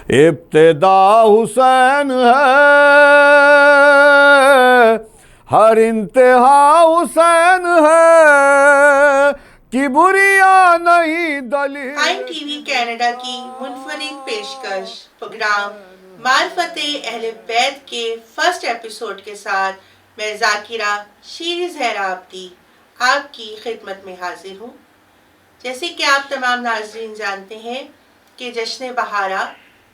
ابتدا حسین ہے، ہر انتہا حسین ہے، کبریا نہیں دلیل۔ قائم ٹی وی کینیڈا کی منفرد پیشکش پروگرام معرفت اہل بیت کے فرسٹ ایپیسوڈ کے ساتھ میں ذاکرہ شیر زہرا آبدی آپ کی خدمت میں حاضر ہوں۔ جیسے کہ آپ تمام ناظرین جانتے ہیں کہ جشن بہارہ،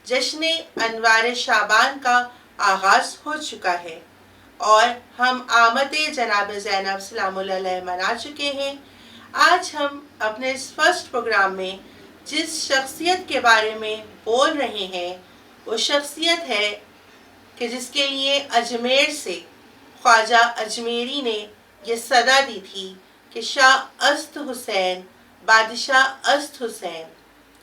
جشن انوار شعبان کا آغاز ہو چکا ہے اور ہم آمد جناب زینب سلام اللہ علیہ منا چکے ہیں۔ آج ہم اپنے اس فرسٹ پروگرام میں جس شخصیت کے بارے میں بول رہے ہیں وہ شخصیت ہے کہ جس کے لیے اجمیر سے خواجہ اجمیری نے یہ صدا دی تھی کہ شاہ است حسین، بادشاہ است حسین،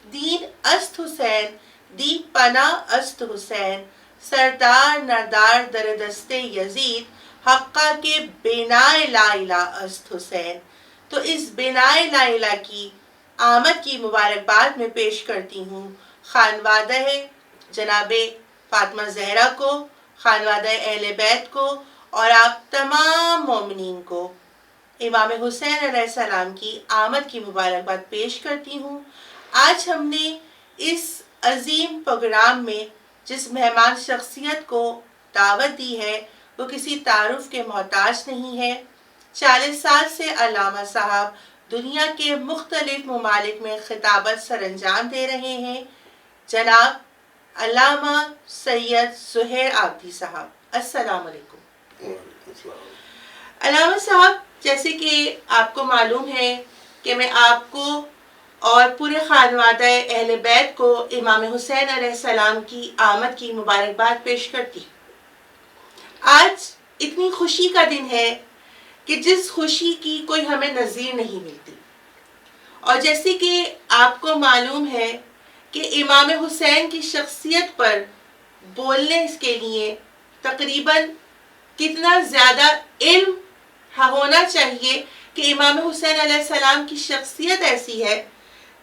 دین است حسین، دی پناہ است حسین، سردار نردار در دست یزید، حقہ کے بنائے لا الہ است حسین۔ تو اس بنائے لا الہ کی آمد کی مبارکباد میں پیش کرتی ہوں خانوادہ جناب فاطمہ زہرا کو، خانوادہ اہل بیت کو اور آپ تمام مومنین کو۔ امام حسین علیہ السلام کی آمد کی مبارکباد پیش کرتی ہوں۔ آج ہم نے اس عظیم پروگرام میں جس مہمان شخصیت کو دعوت دی ہے وہ کسی تعارف کے محتاج نہیں ہے۔ 40 سال سے علامہ صاحب دنیا کے مختلف ممالک میں خطابت سر انجام دے رہے ہیں۔ جناب علامہ سید زہیر آبدی صاحب، السلام علیکم۔ علامہ صاحب، جیسے کہ آپ کو معلوم ہے کہ میں آپ کو اور پورے خانوادہ اہل بیت کو امام حسین علیہ السلام کی آمد کی مبارکباد پیش کرتی ہوں۔ آج اتنی خوشی کا دن ہے کہ جس خوشی کی کوئی ہمیں نظیر نہیں ملتی، اور جیسے کہ آپ کو معلوم ہے کہ امام حسین کی شخصیت پر بولنے کے لیے تقریباً کتنا زیادہ علم ہونا چاہیے کہ امام حسین علیہ السلام کی شخصیت ایسی ہے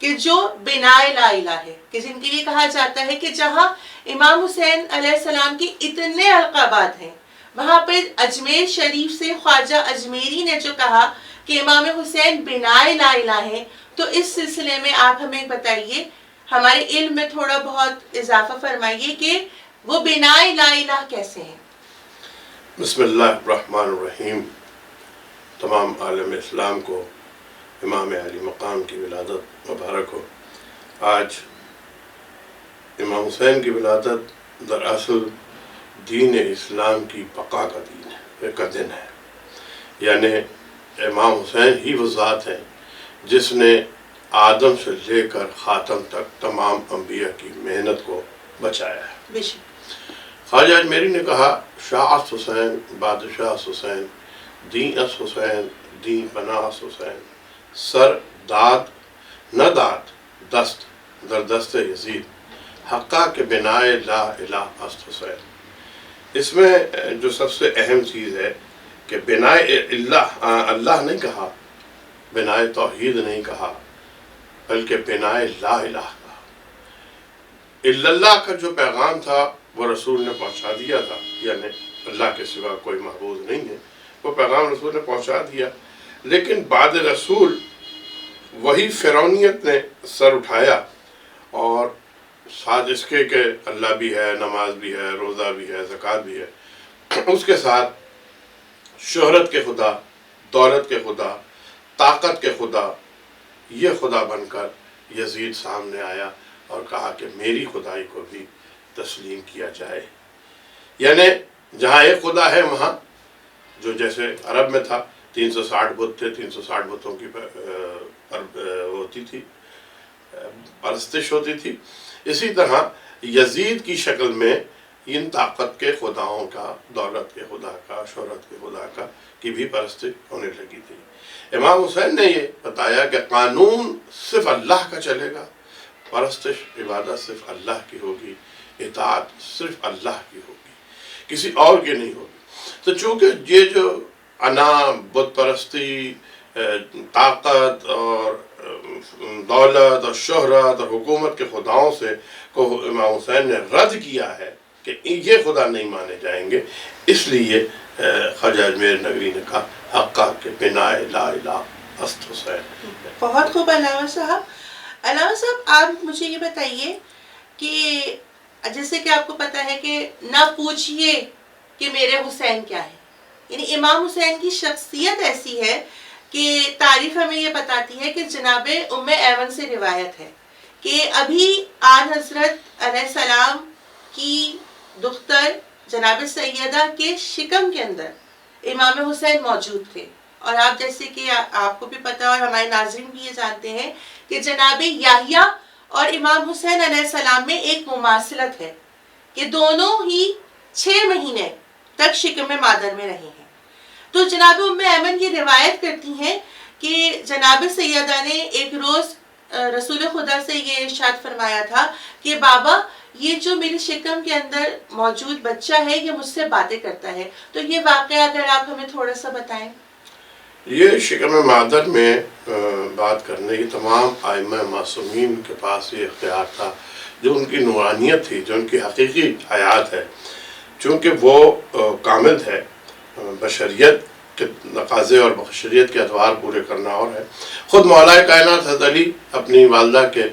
کہ جو بنائے لا الہ ہے، کہ جن کے لیے کہا جاتا ہے کہ جہاں امام حسین علیہ السلام کی اتنے القابات ہیں، وہاں پہ اجمیر شریف سے خواجہ اجمیری نے جو کہا کہ امام حسین بنائے لا الہ ہے، تو اس سلسلے میں آپ ہمیں بتائیے، ہمارے علم میں تھوڑا بہت اضافہ فرمائیے کہ وہ بنائے لا الہ کیسے ہیں۔ بسم اللہ الرحمن الرحیم۔ تمام عالم اسلام کو امام علی مقام کی ولادت مبارک ہو۔ آج امام حسین کی ولادت دراصل دین اسلام کی بقا کا دن ہے، یعنی امام حسین ہی وہ ذات ہیں جس نے آدم سے لے کر خاتم تک تمام انبیاء کی محنت کو بچایا ہے۔ خواجہ اجمیری نے کہا شاہ است حسین، بادشاہ است حسین، دین است حسین، دین پناہ است حسین، سر داد نہ داد دست در دست یزید، حقہ کے بنائے لا الہ است حسین۔ اس میں جو سب سے اہم چیز ہے کہ بنائے اللہ نہیں کہا، بنائے توحید نہیں کہا، بلکہ بنائے لا الہ کہا۔ الا اللہ کا جو پیغام تھا وہ رسول نے پہنچا دیا تھا، یعنی اللہ کے سوا کوئی معبود نہیں ہے، وہ پیغام رسول نے پہنچا دیا۔ لیکن بعد رسول وہی فرعونیت نے سر اٹھایا، اور ساتھ اس کے کہ اللہ بھی ہے، نماز بھی ہے، روزہ بھی ہے، زکوٰۃ بھی ہے، اس کے ساتھ شہرت کے خدا، دولت کے خدا، طاقت کے خدا، یہ خدا بن کر یزید سامنے آیا اور کہا کہ میری خدائی کو بھی تسلیم کیا جائے۔ یعنی جہاں ایک خدا ہے وہاں، جو جیسے عرب میں تھا 360 بت تھے، 360 بتوں کی ہوتی تھی، پرستش ہوتی تھی، اسی طرح یزید کی شکل میں ان طاقت کے خداؤں کا، دولت کے خدا کا، شہرت کے خدا کا کی بھی پرستش ہونے لگی تھی۔ امام حسین نے یہ بتایا کہ قانون صرف اللہ کا چلے گا، پرستش عبادت صرف اللہ کی ہوگی، اطاعت صرف اللہ کی ہوگی، کسی اور کی نہیں ہوگی۔ تو چونکہ یہ جو انا، بت پرستی، طاقت اور دولت اور شہرت اور حکومت کے خداؤں سے کو امام حسین نے رد کیا ہے کہ یہ خدا نہیں مانے جائیں گے، اس لیے خواجہ اجمیر نگری نے کہا حقا کہ بنا لا الہ است حسین۔ بہت خوب علامہ صاحب۔ علامہ صاحب آپ مجھے یہ بتائیے کہ جیسے کہ آپ کو پتہ ہے کہ نہ پوچھئے کہ میرے حسین کیا ہے، یعنی امام حسین کی شخصیت ایسی ہے کہ تاریخ ہمیں یہ بتاتی ہے کہ جناب ام ایمن سے روایت ہے کہ ابھی آن حضرت علیہ السلام کی دختر جناب سیدہ کے شکم کے اندر امام حسین موجود تھے، اور آپ جیسے کہ آپ کو بھی پتا اور ہمارے ناظرین بھی یہ جانتے ہیں کہ جناب یحییٰ اور امام حسین علیہ السلام میں ایک مماثلت ہے کہ دونوں ہی 6 مہینے تک شکم مادر میں رہے ہیں۔ تو جناب ام ایمن یہ روایت کرتی ہیں کہ جناب سیدہ نے ایک روز رسول خدا سے یہ ارشاد فرمایا تھا کہ بابا یہ جو میری شکم کے اندر موجود بچہ ہے یہ مجھ سے باتیں کرتا ہے، تو یہ واقعہ اگر آپ ہمیں تھوڑا سا بتائیں۔ یہ شکم مادر میں بات کرنے کی تمام ائمہ معصومین کے پاس یہ اختیار تھا، جو ان کی نورانیت تھی، جو ان کی حقیقی حیات ہے، چونکہ وہ کامل ہے، بشریت کے تقاضے اور بشریت کے ادوار پورے کرنا اور ہے۔ خود مولا کائنات حضرت علی اپنی والدہ کے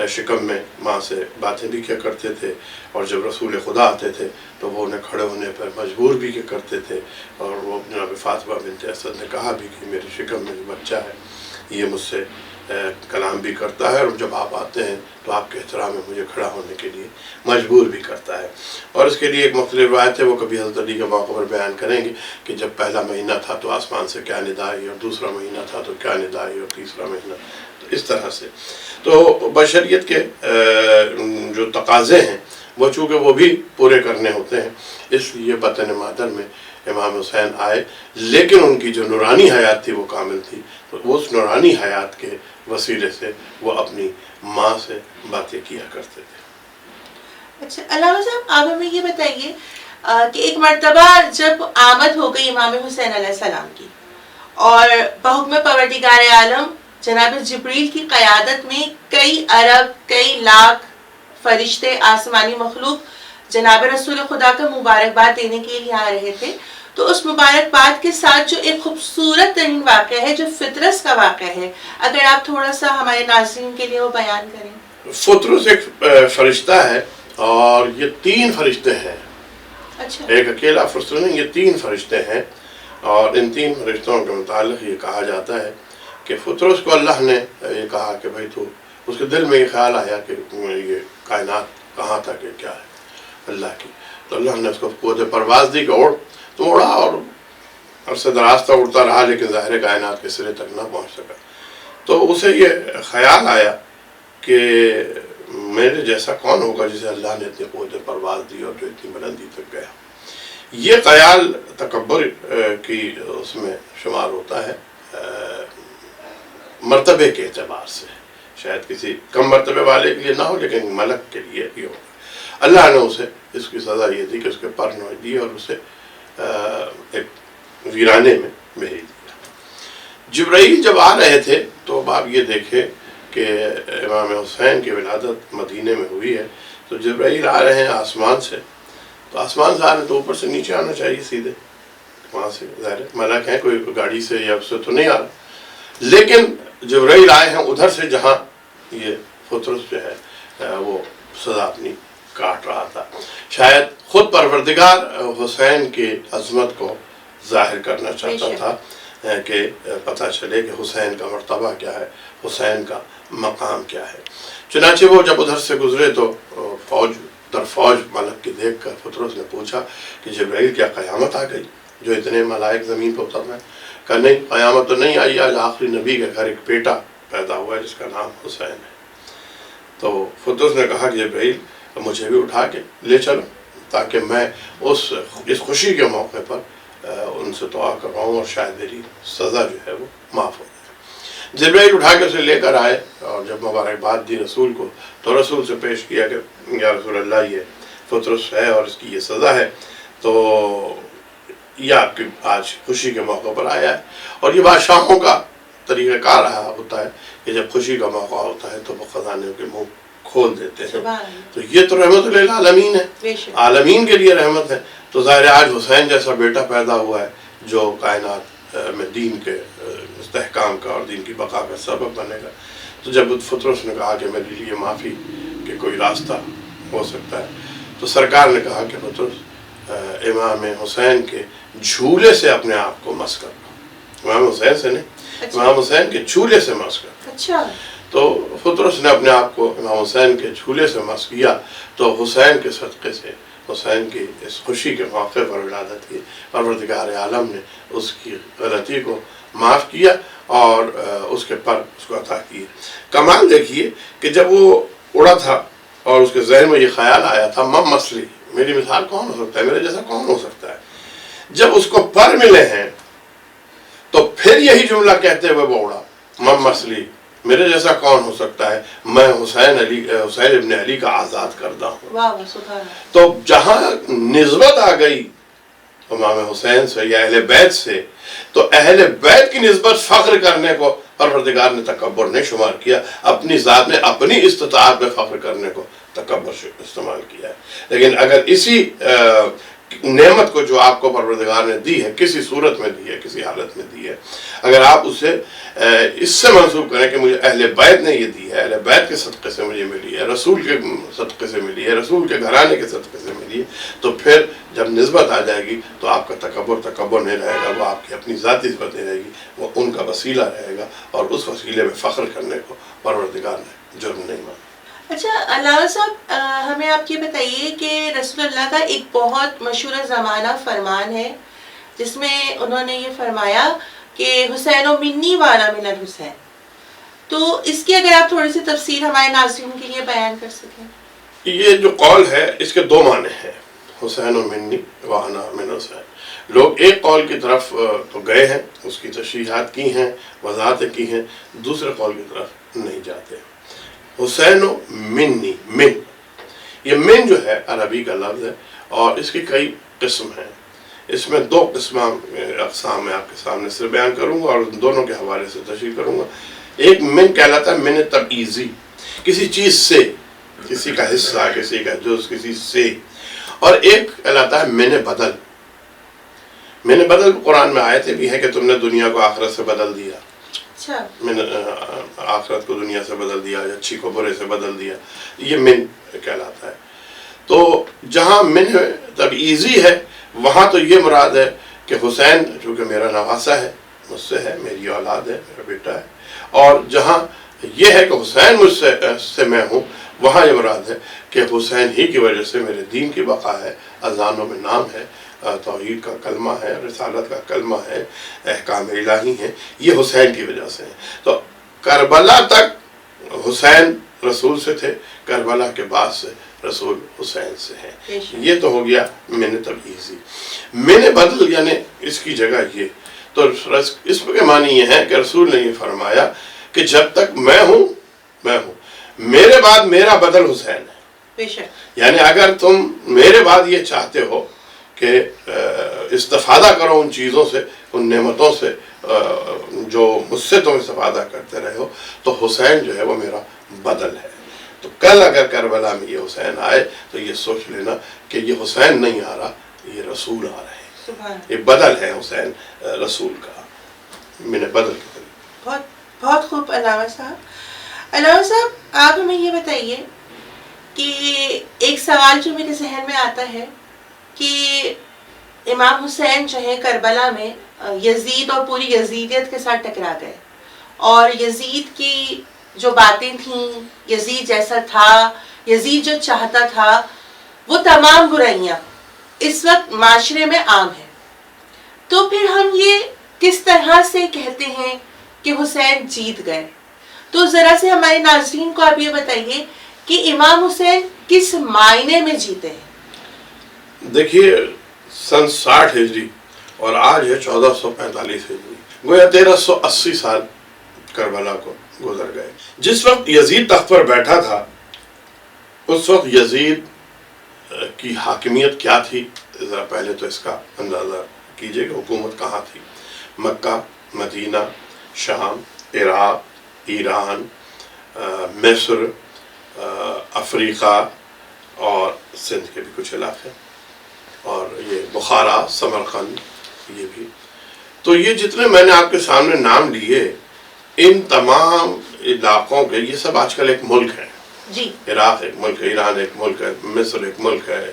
شکم میں ماں سے باتیں بھی کیا کرتے تھے، اور جب رسول خدا آتے تھے تو وہ انہیں کھڑے ہونے پر مجبور بھی کیا کرتے تھے، اور وہ جناب فاطمہ بنت اسد نے کہا بھی کہ میرے شکم میں جو بچہ ہے یہ مجھ سے کلام بھی کرتا ہے، اور جب آپ آتے ہیں تو آپ کے احترام میں مجھے کھڑا ہونے کے لیے مجبور بھی کرتا ہے۔ اور اس کے لیے ایک مختلف روایت ہے، وہ کبھی حضرت علی کے موقع پر بیان کریں گے کہ جب پہلا مہینہ تھا تو آسمان سے کیا ندا آئی، اور دوسرا مہینہ تھا تو کیا ندا آئی، اور تیسرا مہینہ، تو اس طرح سے تو بشریت کے جو تقاضے ہیں وہ چونکہ وہ بھی پورے کرنے ہوتے ہیں، اس لیے بطن مادر میں امام حسین آئے، لیکن ان کی جو نورانی حیات تھی وہ کامل تھی، تو اس نورانی حیات کے وسیلے سے وہ اپنی ماں سے باتیں کیا کرتے تھے۔ اچھا علامہ صاحب آپ ہمیں یہ بتائیے کہ ایک مرتبہ جب آمد ہو گئی امام حسین علیہ السلام کی، اور بحکم پروردگار عالم جناب جبریل کی قیادت میں کئی ارب کئی لاکھ فرشتے آسمانی مخلوق جناب رسول خدا کا مبارکباد دینے کے لیے آ رہے تھے، تو اس مبارکباد کے ساتھ جو ایک خوبصورت ترین واقعہ ہے جو فطرس کا واقعہ ہے، اگر آپ تھوڑا سا ہمارے ناظرین کے لیے وہ بیان کریں۔ فطرس ایک فرشتہ ہے، اور یہ 3 فرشتے ہیں، اچھا، ایک اکیلا فرشتہ نہیں، یہ 3 فرشتے ہیں، اور ان 3 فرشتوں کے متعلق یہ کہا جاتا ہے کہ فطرس کو اللہ نے یہ کہا کہ بھائی تو اس کے دل میں یہ خیال آیا کہ یہ کائنات کہاں تک ہے، کیا ہے اللہ کی، تو اللہ نے اس کو قوت پرواز دی کہ اڑ، تو اڑا، اور عرصہ دراز تک اڑتا رہا، لیکن ظاہر کائنات کے سرے تک نہ پہنچ سکا۔ تو اسے یہ خیال آیا کہ میرے جیسا کون ہوگا جسے اللہ نے اتنی قوت پرواز دی اور جو اتنی بلندی تک گیا۔ یہ خیال تکبر کی اس میں شمار ہوتا ہے مرتبے کے اعتبار سے، شاید کسی کم مرتبے والے کے لیے نہ ہو، لیکن ملک کے لیے یہ ہوگا۔ اللہ نے اسے اس کی سزا یہ دی کہ اس کے پر نوچ دی اور اسے ایک ویرانے میں بھیج دیا۔ جبرائیل جب آ رہے تھے تو اب آپ یہ دیکھیں کہ امام حسین کی ولادت مدینے میں ہوئی ہے، تو جبرائیل آ رہے ہیں آسمان سے، تو آسمان سے آ رہے ہیں تو اوپر سے نیچے آنا چاہیے سیدھے، وہاں سے ظاہر ملک ہیں، کوئی گاڑی سے یا اس سے تو نہیں آ رہا، لیکن جبرائیل آئے ہیں ادھر سے جہاں یہ فطرس جو ہے وہ سزا اپنی کاٹ رہا تھا۔ شاید خود پروردگار حسین کی عظمت کو ظاہر کرنا چاہتا تھا کہ پتہ چلے کہ حسین کا مرتبہ کیا ہے، حسین کا مقام کیا ہے۔ چنانچہ وہ جب ادھر سے گزرے تو فوج در فوج ملک کی دیکھ کر فطرس نے پوچھا کہ جبرائیل کیا قیامت آ گئی جو اتنے ملائک زمین پر اتر رہے ہیں؟ کہا نہیں، قیامت تو نہیں آئی، آج آخری نبی کے گھر ایک بیٹا پیدا ہوا ہے جس کا نام حسین ہے۔ تو فطرس نے کہا کہ جبرائیل مجھے بھی اٹھا کے لے چلو تاکہ میں اس خوشی کے موقع پر ان سے دعا کرواؤں اور شاید میری سزا جو ہے وہ معاف ہو جائے۔ جبرائیل اٹھا کے اسے لے کر آئے، اور جب مبارکباد دی رسول کو تو رسول سے پیش کیا کہ یا رسول اللہ یہ فطرس ہے اور اس کی یہ سزا ہے، تو یہ آپ کی آج خوشی کے موقع پر آیا ہے، اور یہ بادشاہوں کا طریقہ کار رہا ہوتا ہے کہ جب خوشی کا موقع ہوتا ہے تو وہ خزانے کے منہ کھول دیتے ہیں. تو یہ تو رحمت للعالمین ہے، عالمین کے لیے رحمت ہے. تو ظاہر آج حسین جیسا بیٹا پیدا ہوا ہے جو کائنات میں دین کے استحکام کا اور دین کی بقا کا سبب بنے گا. تو جب فطرس نے کہا کہ میرے لیے معافی کہ کوئی راستہ ہو سکتا ہے، تو سرکار نے کہا کہ فطرس امام حسین کے جھولے سے اپنے آپ کو مس کر لو. امام حسین سے نہیں، امام حسین کے جھولے سے مس کر. اچھا. تو فطرس نے اپنے آپ کو امام حسین کے جھولے سے مس کیا. تو حسین کے صدقے سے، حسین کی اس خوشی کے موقع پر ولادت کی، پروردگار عالم نے اس کی غلطی کو معاف کیا اور اس کے پر اس کو عطا کیے. کمال دیکھیے کہ جب وہ اڑا تھا اور اس کے ذہن میں یہ خیال آیا تھا مم مسلی، میری مثال کون ہو سکتا ہے، میرے جیسا کون ہو سکتا ہے. جب اس کو پر ملے ہیں تو پھر یہی جملہ کہتے ہوئے وہ اڑا، مم مسلی، میرے جیسا کون ہو سکتا ہے، میں حسین ابن علی کا آزاد کردہ ہوں. تو جہاں نسبت آ گئی امام حسین سے یا اہل بیت سے، تو اہل بیت کی نسبت فخر کرنے کو پروردگار نے تکبر نہیں شمار کیا، اپنی ذات نے اپنی استطاعت میں فخر کرنے کو تکبر استعمال کیا ہے. لیکن اگر اسی نعمت کو جو آپ کو پروردگار نے دی ہے، کسی صورت میں دی ہے، کسی حالت میں دی ہے، اگر آپ اسے اس سے منسوب کریں کہ مجھے اہل بیت نے یہ دی ہے، اہل بیت کے صدقے سے مجھے ملی ہے، رسول کے صدقے سے ملی ہے، رسول کے گھرانے کے صدقے سے ملی ہے، تو پھر جب نسبت آ جائے گی تو آپ کا تکبر نہیں رہے گا، وہ آپ کی اپنی ذاتی نسبت نہیں رہے گی، وہ ان کا وسیلہ رہے گا، اور اس وسیلے میں فخر کرنے کو پروردگار نے جرم نہیں مانا. اچھا علامہ صاحب، ہمیں آپ یہ بتائیے کہ رسول اللہ کا ایک بہت مشہور زمانہ فرمان ہے جس میں انہوں نے یہ فرمایا کہ حسین و منی وانا من الحسین. تو اس کی اگر آپ تھوڑی سی تفسیر ہمارے ناظرین کے لیے بیان کر سکیں. یہ جو قول ہے اس کے دو معنی ہیں، حسین و منی وانا من حسین. لوگ ایک قول کی طرف تو گئے ہیں، اس کی تشریحات کی ہیں، وضاحتیں کی ہیں، دوسرے قول کی طرف نہیں جاتے. حسین و منی، من، یہ من جو ہے عربی کا لفظ ہے اور اس کی کئی قسم ہیں. اس میں دو اقسام میں آپ کے سامنے سے بیان کروں گا اور دونوں کے حوالے سے تشریح کروں گا. ایک من کہلاتا ہے من تبعیضی، کسی چیز سے، کسی کا حصہ، کسی کا جز، کسی سے. اور ایک کہلاتا ہے من بدل. من بدل قرآن میں آیتیں بھی ہیں کہ تم نے دنیا کو آخرت سے بدل دیا، من آخرت کو دنیا سے بدل دیا، اچھی کو برے سے بدل دیا، یہ من کہلاتا ہے. تو جہاں من تبعیضی ہے وہاں تو یہ مراد ہے کہ حسین چونکہ میرا نواسا ہے، مجھ سے ہے، میری اولاد ہے، میرا بیٹا ہے. اور جہاں یہ ہے کہ حسین مجھ سے میں ہوں، وہاں یہ مراد ہے کہ حسین ہی کی وجہ سے میرے دین کی بقا ہے، اذانوں میں نام ہے، توحید کا کلمہ ہے، رسالت کا کلمہ ہے، احکام الہی ہیں، یہ حسین کی وجہ سے ہیں. تو کربلا تک حسین رسول سے تھے، کربلا کے بعد سے رسول حسین سے ہیں. یہ تو ہو گیا من تبعیضی. من بدل یعنی اس کی جگہ یہ. تو اس کے معنی یہ ہے کہ رسول نے یہ فرمایا کہ جب تک میں ہوں میرے بعد میرا بدل حسین ہے. یعنی اگر تم میرے بعد یہ چاہتے ہو کہ استفادہ کرو ان چیزوں سے، ان نعمتوں سے جو مجھ سے تم استفادہ کرتے رہے ہو، تو حسین جو ہے وہ میرا بدل ہے. تو کل اگر کربلا میں یہ حسین آئے تو یہ سوچ لینا کہ یہ حسین نہیں آ رہا، یہ رسول آ رہے ہیں. یہ بدل ہے حسین رسول کا، میں نے بدل کی طرح. بہت خوب علامہ صاحب. علامہ صاحب آپ ہمیں یہ بتائیے کہ ایک سوال جو میرے ذہن میں آتا ہے کہ امام حسین جو ہے کربلا میں یزید اور پوری یزیدیت کے ساتھ ٹکرا گئے، اور یزید کی جو باتیں تھیں، یزید جیسا تھا، یزید جو چاہتا تھا، وہ تمام برائیاں اس وقت معاشرے میں عام ہیں. تو پھر ہم یہ کس طرح سے کہتے ہیں کہ حسین جیت گئے؟ تو ذرا سے ہمارے ناظرین کو آپ یہ بتائیے کہ امام حسین کس معنی میں جیتے ہیں؟ دیکھیے سن 60 ہجری اور آج ہے 1445 ہجری، گویا 1380 سال کربلا کو گزر گئے. جس وقت یزید تخت پر بیٹھا تھا اس وقت یزید کی حاکمیت کیا تھی؟ ذرا پہلے تو اس کا اندازہ کیجئے کہ حکومت کہاں تھی. مکہ، مدینہ، شام، عراق، ایران، مصر، افریقہ اور سندھ کے بھی کچھ علاقے، اور یہ بخارا، سمرقند، یہ بھی. تو یہ جتنے میں نے آپ کے سامنے نام لیے، ان تمام علاقوں کے یہ سب آج کل ایک ملک ہے. جی. عراق ایک ملک ہے، ایران ایک ملک ہے، مصر ایک ملک ہے،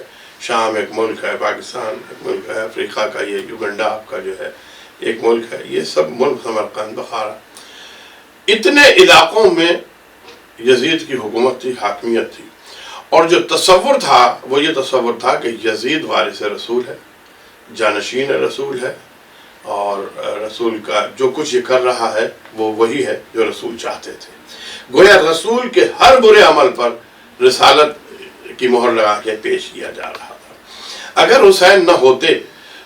شام ایک ملک ہے، پاکستان ایک ملک ہے، افریقہ کا یہ یوگنڈا آپ کا جو ہے ایک ملک ہے. یہ سب ملک، سمرقند، بخارا، اتنے علاقوں میں یزید کی حکومت تھی، حاکمیت تھی. اور جو تصور تھا وہ یہ تصور تھا کہ یزید وارث رسول ہے، جانشین رسول ہے، اور رسول کا جو کچھ یہ کر رہا ہے وہ وہی ہے جو رسول چاہتے تھے. گویا رسول کے ہر برے عمل پر رسالت کی مہر لگا کے پیش کیا جا رہا تھا. اگر حسین نہ ہوتے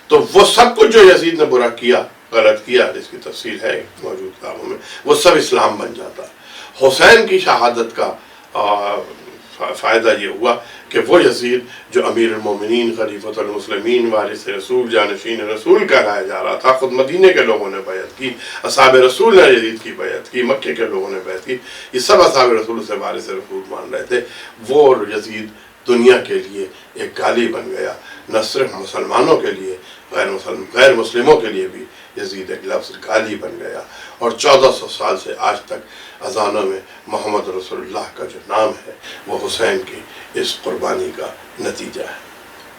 تو وہ سب کچھ جو یزید نے برا کیا، غلط کیا، جس کی تفصیل ہے موجود کتابوں میں، وہ سب اسلام بن جاتا. حسین کی شہادت کا فائدہ یہ ہوا کہ وہ یزید جو امیر المومنین، خلیفۃ المسلمین، وارث رسول، جانشین رسول کہلایا جا رہا تھا، خود مدینے کے لوگوں نے بیعت کی، اصحاب رسول نے یزید کی بیعت کی، مکے کے لوگوں نے بیعت کی، یہ سب اصحاب رسول سے وارث رسول مان رہے تھے. وہ یزید دنیا کے لیے ایک گالی بن گیا، نہ صرف مسلمانوں کے لیے، غیر مسلموں کے لیے بھی یزید ایک لفظ گالی بن گیا. اور 1400 سال سے آج تک اذانوں میں محمد رسول اللہ کا جو نام ہے وہ حسین کی اس قربانی کا نتیجہ ہے.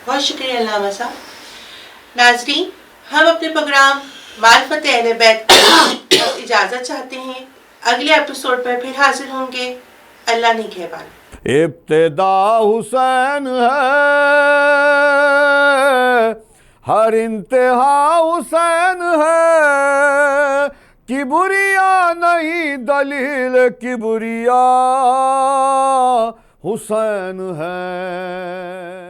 بہت شکریہ علامہ صاحب. ناظرین، ہم اپنے پروگرام معرفت اہل بیت کو اجازت چاہتے ہیں. اگلے ایپیسوڈ پر پھر حاضر ہوں گے. اللہ نگہبان. ابتدا حسین ہے، ہر انتہا حسین ہے، کبریا نہیں دلیل کبریا حسین ہے.